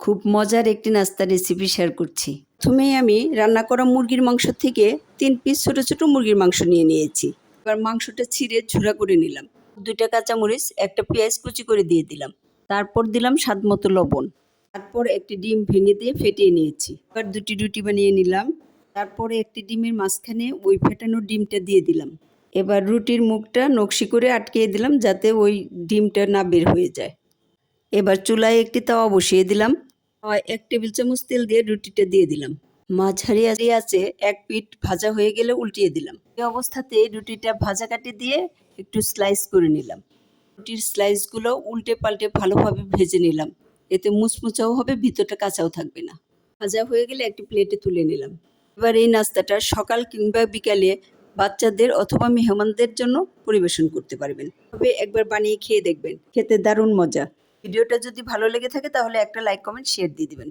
খুব মজার একটি নাস্তা রেসিপি শেয়ার করছি। প্রথমেই আমি রান্না করা মুরগির মাংস থেকে 3 পিস ছোট ছোট মুরগির মাংস নিয়ে নিয়েছি। এবার মাংসটা ছিঁড়ে ঝুরা করে নিলাম। 2টা কাঁচামরিচ, একটা পেঁয়াজ কুচি করে দিয়ে দিলাম। তারপর দিলাম স্বাদমতো লবণ। তারপর একটি ডিম ভেঙে দিয়ে ফেটিয়ে নিয়েছি। এবার 2টি রুটি বানিয়ে নিলাম। তারপরে একটি ডিমের মাঝখানে ওই ফেটানো ডিমটা দিয়ে দিলাম। এবার রুটির মুখটা নকশি করে আটকিয়ে দিলাম যাতে ওই ডিমটা না বের হয়ে যায়। এবার চুলায় একটি তাওয়া বসিয়ে দিলাম। তাওয়ায় 1 টেবিল চামচ তেল দিয়ে রুটিটা দিয়ে দিলাম। মাঝারি আঁচে 1 পিঠ ভাজা হয়ে গেলে উল্টিয়ে দিলাম। এই অবস্থাতে রুটিটা ভাজা কাটি দিয়ে একটু স্লাইস করে নিলাম। রুটির স্লাইসগুলো উল্টে পাল্টে ভালোভাবে ভেজে নিলাম। এতে মুচমুচাও হবে, ভিতরটা কাঁচাও থাকবে না। ভাজা হয়ে গেলে একটি প্লেটে তুলে নিলাম। এবার এই নাস্তাটা সকাল কিংবা বিকালে বাচ্চাদের অথবা মেহমানদের জন্য পরিবেশন করতে পারবেন। তবে একবার বানিয়ে খেয়ে দেখবেন, খেতে দারুণ মজা। ভিডিওটা যদি ভালো লেগে থাকে তাহলে একটা লাইক, কমেন্ট, শেয়ার দিয়ে দিবেন।